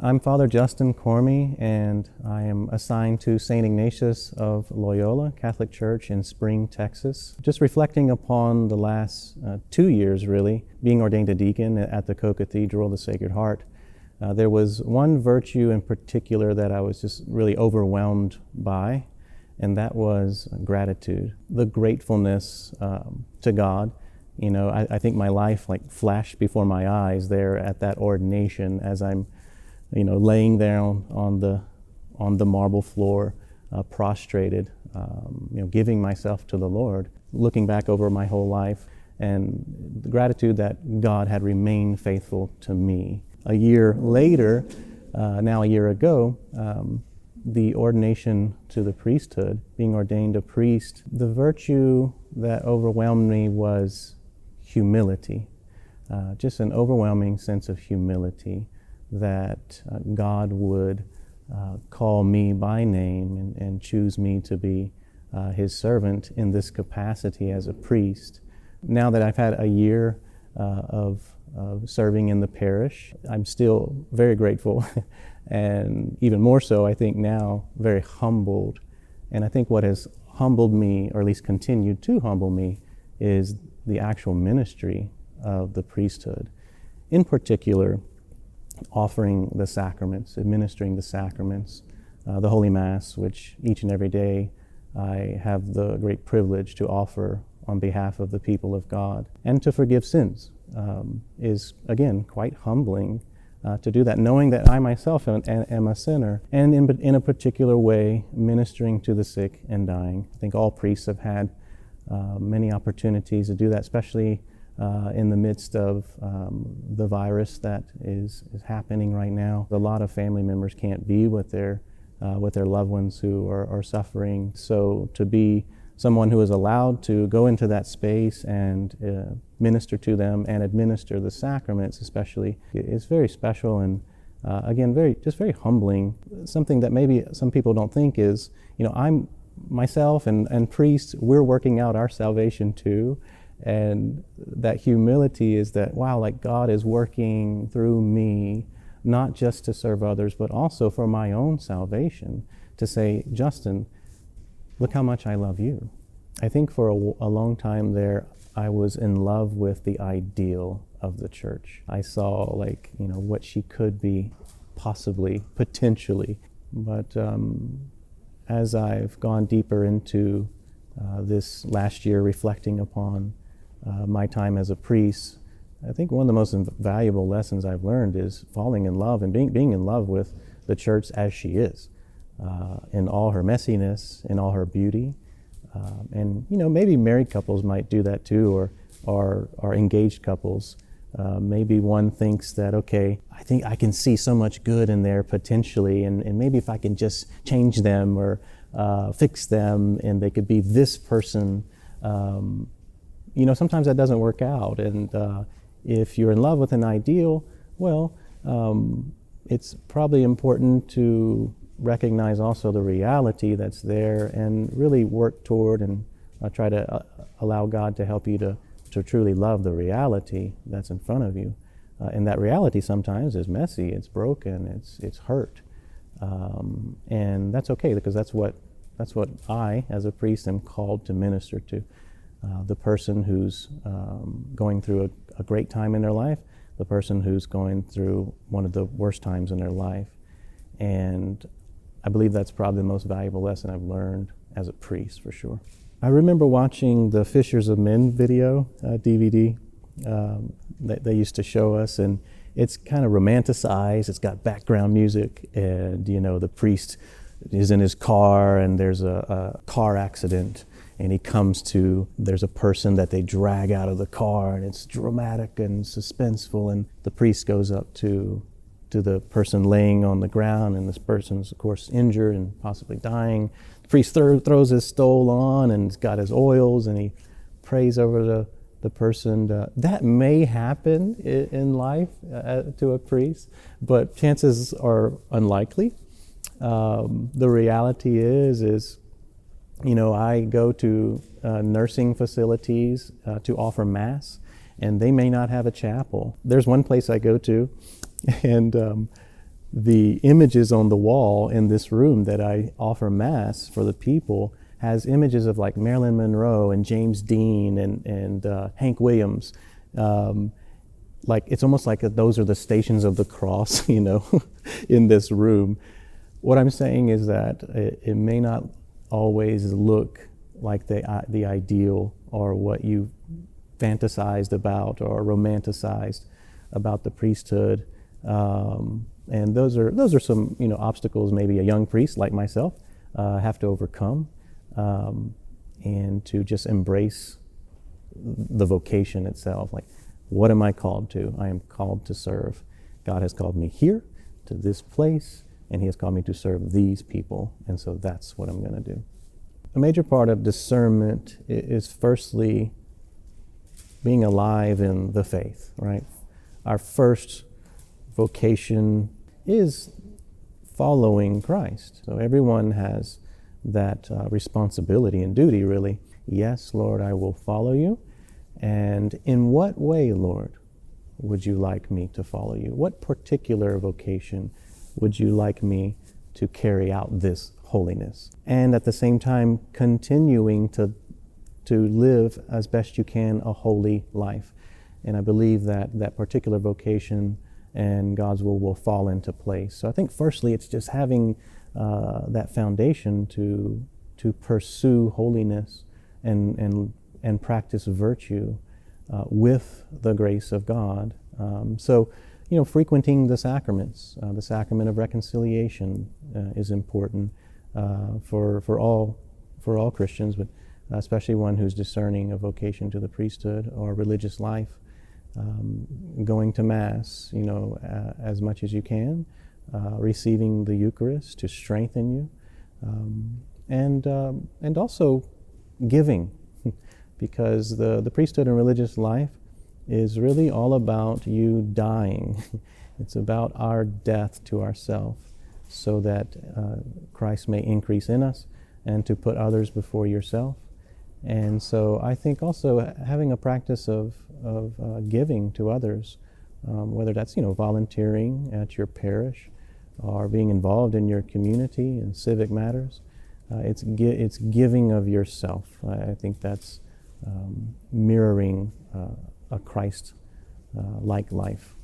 I'm Father Justin Cormie, and I am assigned to St. Ignatius of Loyola Catholic Church in Spring, Texas. Just reflecting upon the last 2 years, really, being ordained a deacon at the Co-Cathedral of the Sacred Heart, there was one virtue in particular that I was just really overwhelmed by, and that was gratitude, the gratefulness to God. You know, I think my life like flashed before my eyes there at that ordination as I'm, you know, laying there on the marble floor, prostrated, you know, giving myself to the Lord, looking back over my whole life, and the gratitude that God had remained faithful to me. A year later, now a year ago, the ordination to the priesthood, being ordained a priest, the virtue that overwhelmed me was humility, just an overwhelming sense of humility that God would call me by name and choose me to be His servant in this capacity as a priest. Now that I've had a year of serving in the parish, I'm still very grateful and even more so, I think now, very humbled. And I think what has humbled me, or at least continued to humble me, is the actual ministry of the priesthood. In particular, offering the sacraments, administering the sacraments, the Holy Mass, which each and every day I have the great privilege to offer on behalf of the people of God, and to forgive sins is, again, quite humbling to do that, knowing that I myself am a sinner, and in a particular way, ministering to the sick and dying. I think all priests have had many opportunities to do that, especially in the midst of the virus that is happening right now. A lot of family members can't be with their loved ones who are suffering. So to be someone who is allowed to go into that space and minister to them and administer the sacraments especially is very special, and again, very humbling. Something that maybe some people don't think is, you know, I'm myself and priests, we're working out our salvation too. And that humility is that, wow, like God is working through me, not just to serve others, but also for my own salvation, to say, Justin, look how much I love you. I think for a long time there, I was in love with the ideal of the church. I saw, like, you know, what she could be, possibly, potentially. But as I've gone deeper into this last year, reflecting upon my time as a priest, I think one of the most valuable lessons I've learned is falling in love and being in love with the church as she is, in all her messiness, in all her beauty. And, you know, maybe married couples might do that too, or engaged couples. Maybe one thinks that, okay, I think I can see so much good in there potentially, and maybe if I can just change them or fix them and they could be this person. You know, sometimes that doesn't work out, and if you're in love with an ideal, well, it's probably important to recognize also the reality that's there and really work toward and try to allow God to help you to truly love the reality that's in front of you. And that reality sometimes is messy, it's broken, it's hurt. And that's okay, because that's what I, as a priest, am called to minister to. The person who's going through a great time in their life, the person who's going through one of the worst times in their life. And I believe that's probably the most valuable lesson I've learned as a priest, for sure. I remember watching the Fishers of Men video, DVD, that they used to show us, and it's kind of romanticized. It's got background music, and, you know, the priest is in his car and there's a car accident, and he comes to, there's a person that they drag out of the car, and it's dramatic and suspenseful, and the priest goes up to the person laying on the ground, and this person's, of course, injured and possibly dying. The priest throws his stole on, and he's got his oils, and he prays over the person. That may happen in life to a priest, but chances are unlikely. The reality is, you know, I go to nursing facilities to offer Mass, and they may not have a chapel. There's one place I go to, and the images on the wall in this room that I offer Mass for the people has images of like Marilyn Monroe and James Dean and Hank Williams. Like it's almost like those are the stations of the cross, you know, in this room. What I'm saying is that it may not always look like the ideal or what you fantasized about or romanticized about the priesthood, and those are some, you know, obstacles maybe a young priest like myself have to overcome, and to just embrace the vocation itself. Like, what am I called to? I am called to serve. God has called me here to this place, and He has called me to serve these people, and so that's what I'm going to do. A major part of discernment is firstly being alive in the faith, right? Our first vocation is following Christ. So everyone has that responsibility and duty, really. Yes, Lord, I will follow you. And in what way, Lord, would you like me to follow you? What particular vocation would you like me to carry out this holiness? And at the same time, continuing to live as best you can a holy life. And I believe that that particular vocation and God's will fall into place. So I think firstly, it's just having that foundation to pursue holiness and practice virtue with the grace of God. So, you know, frequenting the sacraments, the sacrament of reconciliation is important for all Christians, but especially one who's discerning a vocation to the priesthood or religious life. Going to Mass, you know, as much as you can, receiving the Eucharist to strengthen you, and also giving, because the priesthood and religious life is really all about you dying. It's about our death to ourself, so that Christ may increase in us, and to put others before yourself. And so I think also having a practice of giving to others, whether that's, you know, volunteering at your parish or being involved in your community and civic matters, it's giving of yourself. I think that's mirroring a Christ-like life.